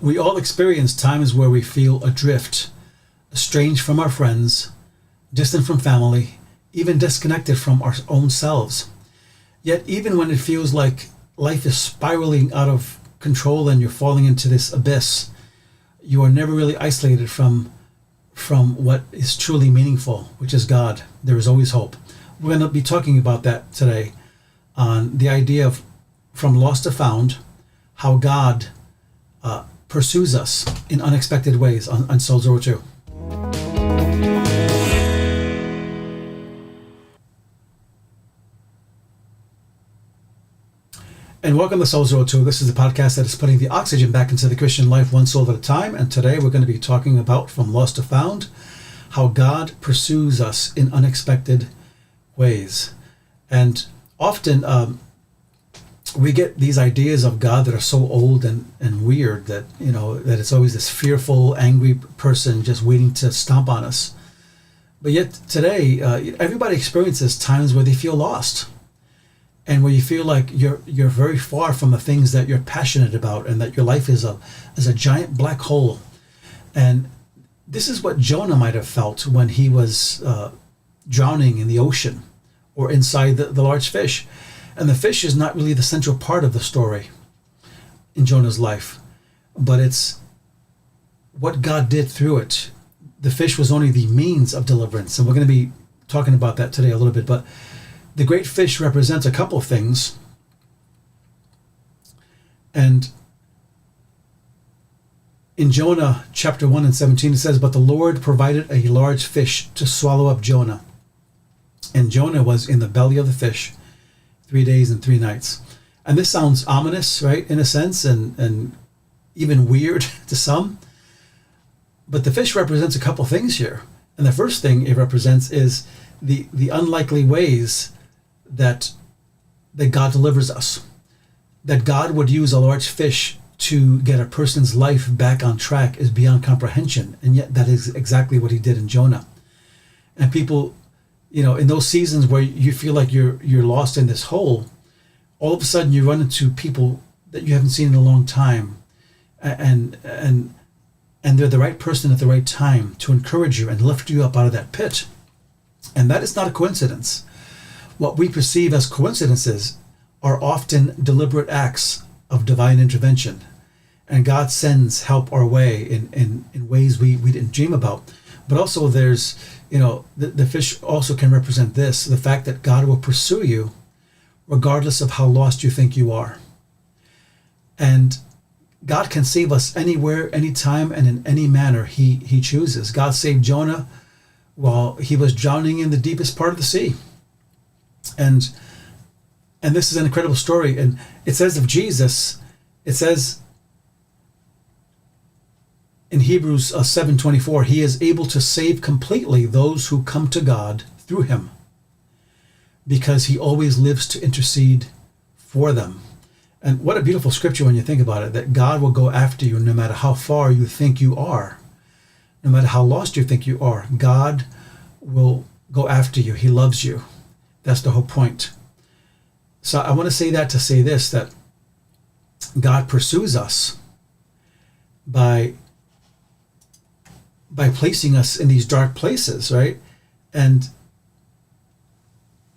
We all experience times where we feel adrift, estranged from our friends, distant from family, even disconnected from our own selves. Yet even when it feels like life is spiraling out of control and you're falling into this abyss, you are never really isolated from what is truly meaningful, which is God. There is always hope. We're going to be talking about that today on the idea of from lost to found, how God pursues us in unexpected ways on Soul 02. And welcome to Soul 02. This is a podcast that is putting the oxygen back into the Christian life one soul at a time. And today we're going to be talking about From Lost to Found, how God pursues us in unexpected ways. And often we get these ideas of God that are so old and weird that, that it's always this fearful, angry person just waiting to stomp on us. But yet today, everybody experiences times where they feel lost. And where you feel like you're very far from the things that you're passionate about, and that your life is a giant black hole. And this is what Jonah might have felt when he was drowning in the ocean or inside the large fish. And the fish is not really the central part of the story in Jonah's life, but it's what God did through it. The fish was only the means of deliverance, and we're going to be talking about that today a little bit. But the great fish represents a couple of things. And in Jonah chapter 1 and 17, it says, "But the Lord provided a large fish to swallow up Jonah. And Jonah was in the belly of the fish 3 days and 3 nights." And this sounds ominous, right, in a sense, and even weird to some. But the fish represents a couple things here. And the first thing it represents is the unlikely ways that God delivers us. That God would use a large fish to get a person's life back on track is beyond comprehension. And yet that is exactly what he did in Jonah. And people, in those seasons where you feel like you're lost in this hole, all of a sudden you run into people that you haven't seen in a long time. And they're the right person at the right time to encourage you and lift you up out of that pit. And that is not a coincidence. What we perceive as coincidences are often deliberate acts of divine intervention. And God sends help our way in ways we didn't dream about. But also there's, the fish also can represent this, the fact that God will pursue you regardless of how lost you think you are. And God can save us anywhere, anytime, and in any manner he chooses. God saved Jonah while he was drowning in the deepest part of the sea. And this is an incredible story. And it says of Jesus, it says in Hebrews 7:24, he is able to save completely those who come to God through him, because he always lives to intercede for them. And what a beautiful scripture when you think about it, that God will go after you no matter how far you think you are. No matter how lost you think you are, God will go after you. He loves you. That's the whole point. So I want to say that to say this, that God pursues us by placing us in these dark places, right? And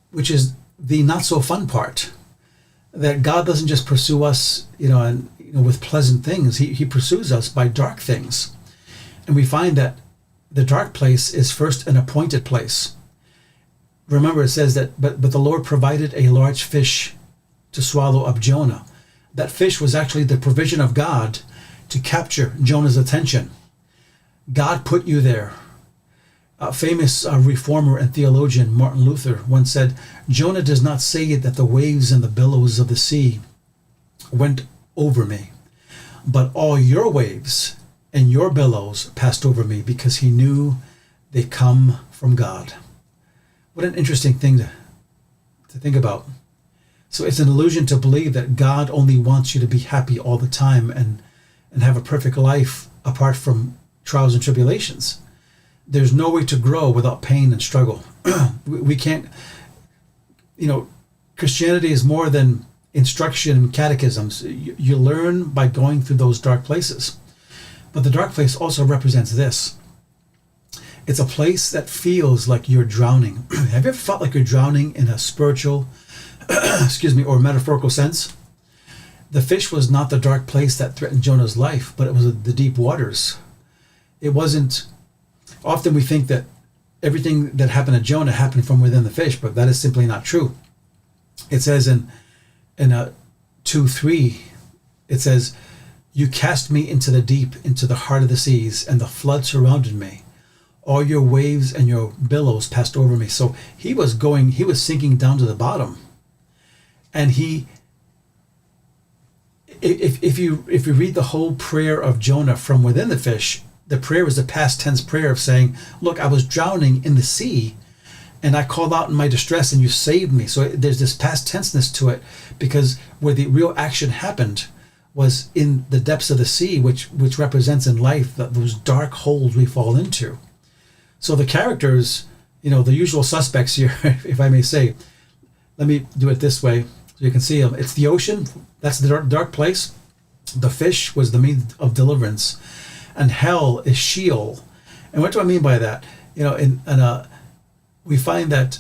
which is the not so fun part. That God doesn't just pursue us, with pleasant things. He pursues us by dark things. And we find that the dark place is first an appointed place. Remember, it says that, but the Lord provided a large fish to swallow up Jonah. That fish was actually the provision of God to capture Jonah's attention. God put you there. A famous reformer and theologian, Martin Luther, once said, "Jonah does not say that the waves and the billows of the sea went over me, but all your waves and your billows passed over me, because he knew they come from God." What an interesting thing to think about. So it's an illusion to believe that God only wants you to be happy all the time and have a perfect life apart from trials and tribulations. There's no way to grow without pain and struggle. We can't, Christianity is more than instruction and catechisms. You learn by going through those dark places. But the dark place also represents this. It's a place that feels like you're drowning. Have you ever felt like you're drowning in a spiritual, or metaphorical sense? The fish was not the dark place that threatened Jonah's life, but it was the deep waters. It wasn't. Often we think that everything that happened to Jonah happened from within the fish, but that is simply not true. It says in 2:3, it says, "You cast me into the deep, into the heart of the seas, and the flood surrounded me. All your waves and your billows passed over me." So he was sinking down to the bottom. And if you read the whole prayer of Jonah from within the fish, the prayer is a past tense prayer of saying, look, I was drowning in the sea and I called out in my distress and you saved me. So there's this past tenseness to it, because where the real action happened was in the depths of the sea, which represents in life those dark holes we fall into. So the characters, the usual suspects here, if I may say, let me do it this way so you can see them. It's the ocean, that's the dark place. The fish was the means of deliverance, and hell is Sheol. And what do I mean by that? We find that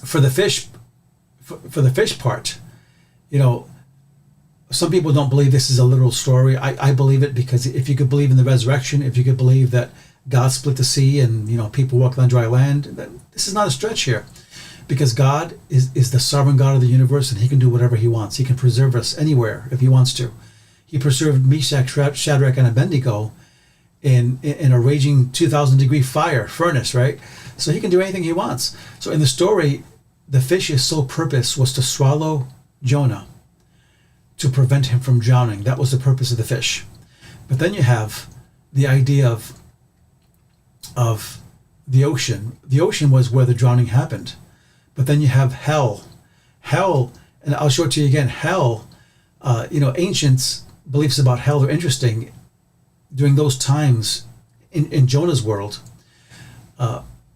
for the fish part, some people don't believe this is a literal story. I believe it, because if you could believe in the resurrection, if you could believe that God split the sea and people walk on dry land, this is not a stretch here, because God is the sovereign God of the universe, and he can do whatever he wants. He can preserve us anywhere if he wants to. He preserved Meshach, Shadrach, and Abednego in a raging 2,000-degree furnace, right? So he can do anything he wants. So in the story, the fish's sole purpose was to swallow Jonah, to prevent him from drowning. That was the purpose of the fish. But then you have the idea of the ocean. The ocean was where the drowning happened. But then you have hell. Hell, and I'll show it to you again. Hell, ancient beliefs about hell are interesting. During those times in Jonah's world,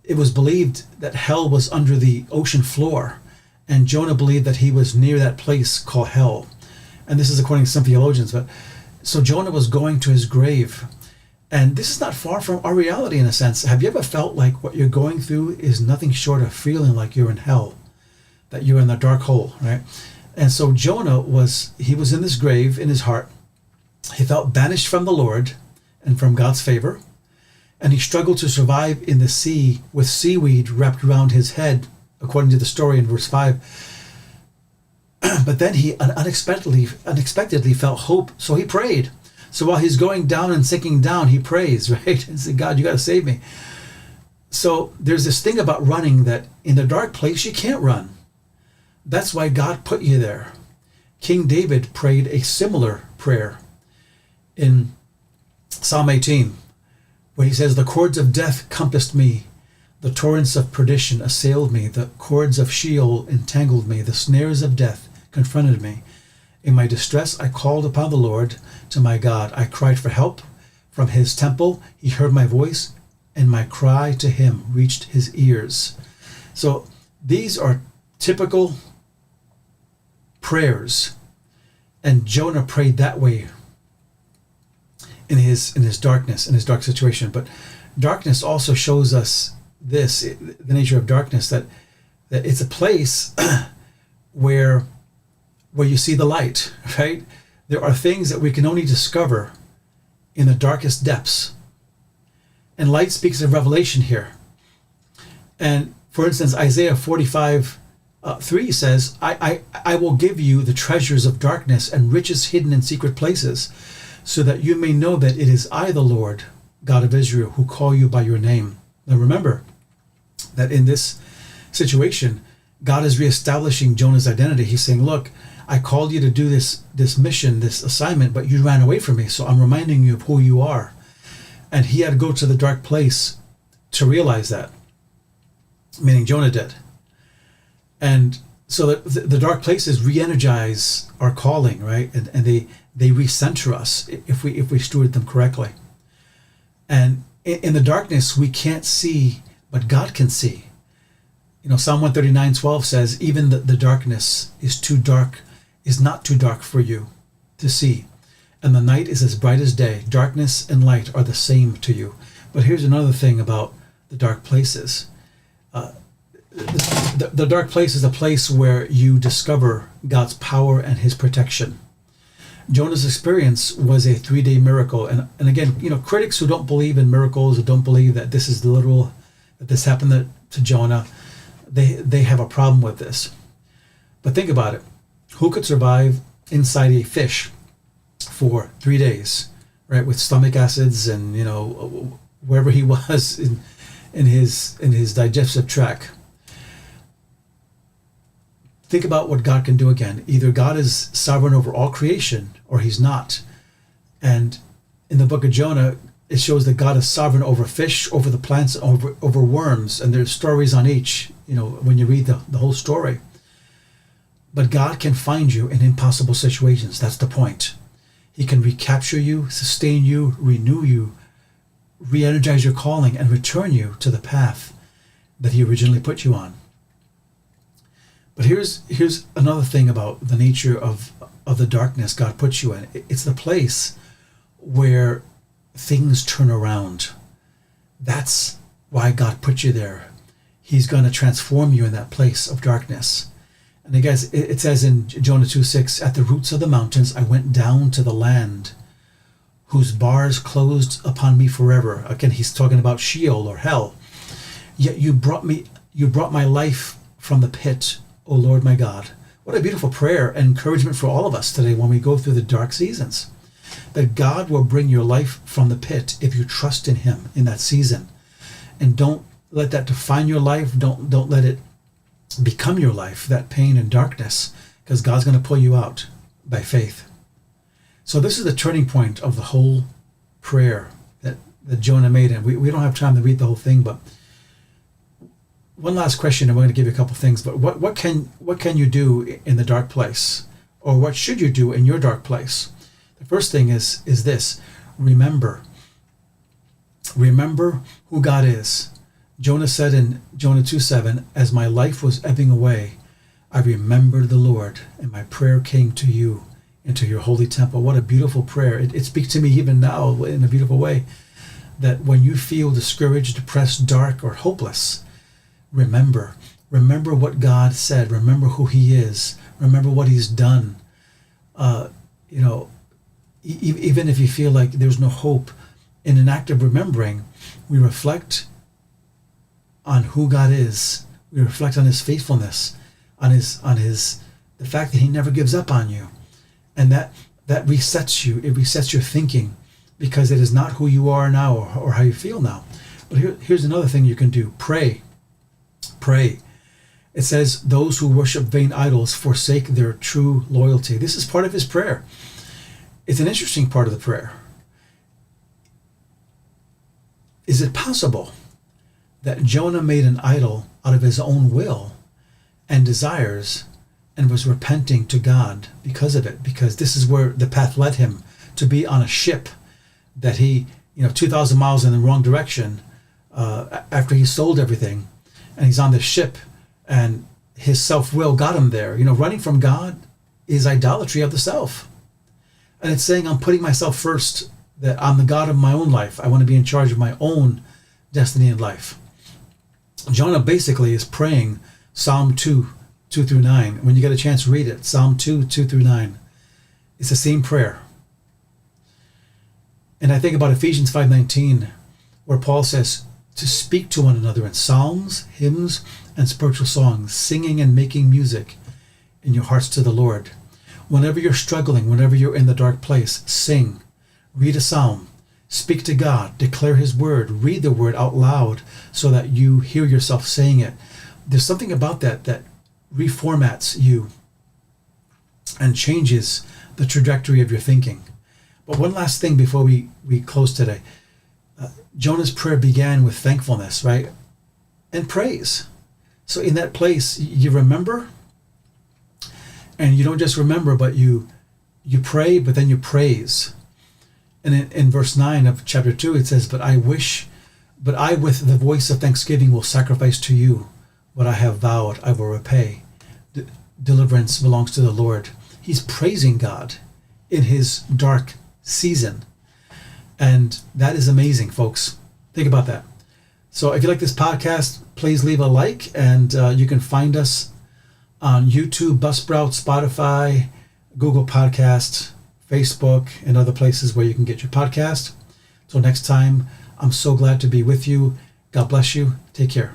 it was believed that hell was under the ocean floor, and Jonah believed that he was near that place called hell. And this is according to some theologians. But so Jonah was going to his grave, and this is not far from our reality in a sense. Have you ever felt like what you're going through is nothing short of feeling like you're in hell, that you're in the dark hole, right? And so Jonah was in this grave in his heart. He felt banished from the Lord and from God's favor, and he struggled to survive in the sea with seaweed wrapped around his head, according to the story in verse 5. But then he unexpectedly felt hope, so he prayed. So while he's going down and sinking down, he prays, right? And said, God, you got to save me. So there's this thing about running, that in the dark place you can't run. That's why God put you there. King David prayed a similar prayer in Psalm 18, where he says, the cords of death compassed me, the torrents of perdition assailed me, the cords of Sheol entangled me, the snares of death confronted me. In my distress I called upon the Lord, to my God. I cried for help from his temple. He heard my voice, and my cry to him reached his ears. So these are typical prayers, and Jonah prayed that way in his darkness, in his dark situation. But darkness also shows us this, the nature of darkness, that it's a place where you see the light, right? There are things that we can only discover in the darkest depths. And light speaks of revelation here. And for instance, Isaiah 45:3 says, I will give you the treasures of darkness and riches hidden in secret places, so that you may know that it is I, the Lord, God of Israel, who call you by your name. Now remember that in this situation, God is reestablishing Jonah's identity. He's saying, look, I called you to do this mission, this assignment, but you ran away from me. So I'm reminding you of who you are. And he had to go to the dark place to realize that, meaning Jonah did. And so the dark places re-energize our calling, right? And they recenter us if we steward them correctly. And in the darkness, we can't see, but God can see. Psalm 139:12 says, even the darkness is not too dark for you to see. and the night is as bright as day. Darkness and light are the same to you. But here's another thing about the dark places. The dark place is a place where you discover God's power and his protection. Jonah's experience was a 3-day miracle. And again, critics who don't believe in miracles, who don't believe that this is literal, that this happened to Jonah, they have a problem with this. But think about it. Who could survive inside a fish for 3 days, right? With stomach acids and, wherever he was in his digestive tract. Think about what God can do again. Either God is sovereign over all creation or he's not. And in the book of Jonah, it shows that God is sovereign over fish, over the plants, over worms. And there's stories on each, when you read the whole story. But God can find you in impossible situations. That's the point. He can recapture you, sustain you, renew you, re-energize your calling, and return you to the path that he originally put you on. But here's another thing about the nature of the darkness God puts you in. It's the place where things turn around. That's why God put you there. He's going to transform you in that place of darkness. And again, it says in Jonah 2:6, at the roots of the mountains I went down to the land, whose bars closed upon me forever. Again, he's talking about Sheol or hell. Yet you brought my life from the pit, O Lord my God. What a beautiful prayer and encouragement for all of us today when we go through the dark seasons. That God will bring your life from the pit if you trust in him in that season. And don't let that define your life. Don't let it become your life, that pain and darkness, because God's going to pull you out by faith. So this is the turning point of the whole prayer that Jonah made. And we don't have time to read the whole thing, but one last question, and we're going to give you a couple things. But what can you do in the dark place? Or what should you do in your dark place? The first thing is this. Remember who God is. Jonah said in Jonah 2:7, as my life was ebbing away, I remembered the Lord, and my prayer came to you into your holy temple. What a beautiful prayer. It speaks to me even now in a beautiful way, that when you feel discouraged, depressed, dark, or hopeless, remember what God said. Remember who he is. Remember what he's done. Even if you feel like there's no hope, in an act of remembering, we reflect on who God is. We reflect on his faithfulness, on the fact that he never gives up on you. And that resets you. It resets your thinking, because it is not who you are now or how you feel now. But here's another thing you can do. Pray. It says, those who worship vain idols forsake their true loyalty. This is part of his prayer. It's an interesting part of the prayer. Is it possible that Jonah made an idol out of his own will and desires and was repenting to God because of it? Because this is where the path led him, to be on a ship that he, 2,000 miles in the wrong direction after he sold everything. And he's on this ship, and his self-will got him there. Running from God is idolatry of the self. And it's saying, I'm putting myself first, that I'm the God of my own life. I want to be in charge of my own destiny in life. Jonah basically is praying Psalm 2:2-9. When you get a chance, read it. Psalm 2:2-9. It's the same prayer. And I think about Ephesians 5:19, where Paul says to speak to one another in psalms, hymns, and spiritual songs, singing and making music in your hearts to the Lord. Whenever you're struggling, whenever you're in the dark place, sing, read a psalm, speak to God, declare his word, read the word out loud so that you hear yourself saying it. There's something about that reformats you and changes the trajectory of your thinking. But one last thing before we close today. Jonah's prayer began with thankfulness, right? And praise. So in that place, you remember, and you don't just remember, but you pray, but then you praise. And in verse 9 of chapter 2, it says, But I with the voice of thanksgiving will sacrifice to you what I have vowed I will repay. Deliverance belongs to the Lord. He's praising God in his dark season. And that is amazing, folks. Think about that. So if you like this podcast, please leave a like, and you can find us on YouTube, Buzzsprout, Spotify, Google Podcast, Facebook, and other places where you can get your podcast. Till next time, I'm so glad to be with you. God bless you. Take care.